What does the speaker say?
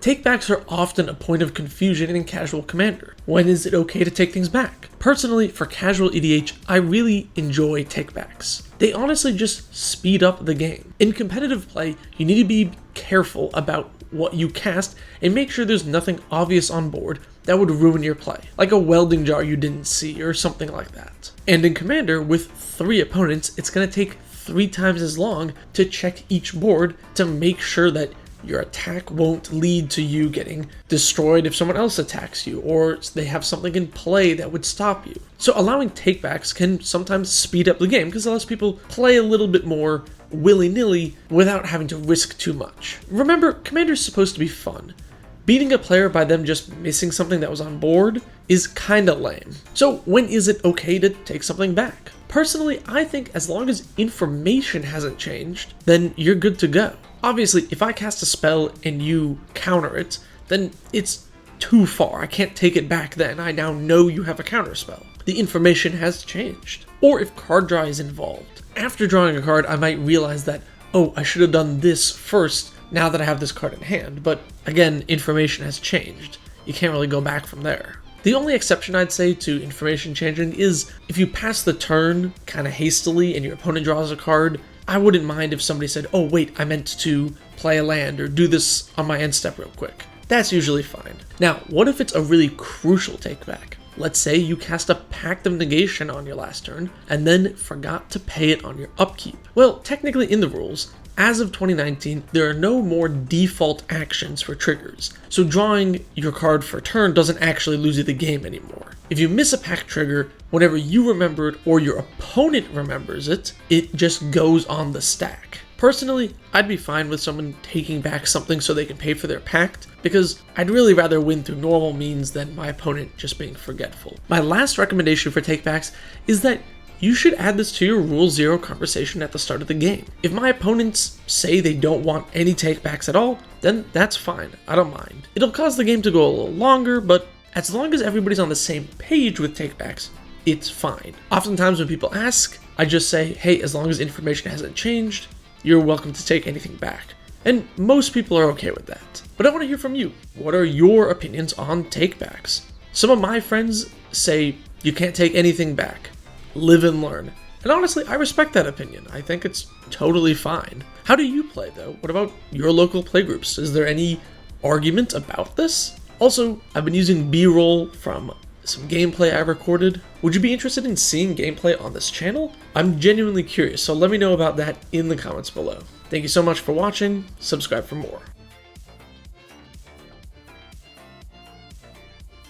Takebacks are often a point of confusion in casual Commander. When is it okay to take things back? Personally, for casual EDH, I really enjoy takebacks. They honestly just speed up the game. In competitive play, you need to be careful about what you cast and make sure there's nothing obvious on board that would ruin your play, like a welding jar you didn't see or something like that. And in Commander, with 3 opponents, it's going to take 3 times as long to check each board to make sure that your attack won't lead to you getting destroyed if someone else attacks you, or they have something in play that would stop you. So allowing takebacks can sometimes speed up the game because it lets people play a little bit more willy-nilly without having to risk too much. Remember, Commander's supposed to be fun. Beating a player by them just missing something that was on board is kinda lame. So when is it okay to take something back? Personally, I think as long as information hasn't changed, then you're good to go. Obviously, if I cast a spell and you counter it, then it's too far. I can't take it back then. I now know you have a counter spell. The information has changed. Or if card draw is involved. After drawing a card, I might realize that, oh, I should have done this first now that I have this card in hand. But again, information has changed. You can't really go back from there. The only exception I'd say to information changing is if you pass the turn kind of hastily and your opponent draws a card, I wouldn't mind if somebody said, oh wait, I meant to play a land or do this on my end step real quick. That's usually fine. Now, what if it's a really crucial takeback? Let's say you cast a Pact of Negation on your last turn and then forgot to pay it on your upkeep. Well, technically in the rules, as of 2019, there are no more default actions for triggers, so drawing your card for turn doesn't actually lose you the game anymore. If you miss a pact trigger, whenever you remember it or your opponent remembers it, it just goes on the stack. Personally, I'd be fine with someone taking back something so they can pay for their pact, because I'd really rather win through normal means than my opponent just being forgetful. My last recommendation for takebacks is that you should add this to your Rule 0 conversation at the start of the game. If my opponents say they don't want any takebacks at all, then that's fine, I don't mind. It'll cause the game to go a little longer, but as long as everybody's on the same page with takebacks, it's fine. Oftentimes when people ask, I just say, hey, as long as information hasn't changed, you're welcome to take anything back. And most people are okay with that. But I want to hear from you. What are your opinions on takebacks? Some of my friends say you can't take anything back. Live and learn. And honestly, I respect that opinion. I think it's totally fine. How do you play though? What about your local playgroups? Is there any argument about this? Also, I've been using B-roll from some gameplay I recorded. Would you be interested in seeing gameplay on this channel? I'm genuinely curious, so let me know about that in the comments below. Thank you so much for watching. Subscribe for more.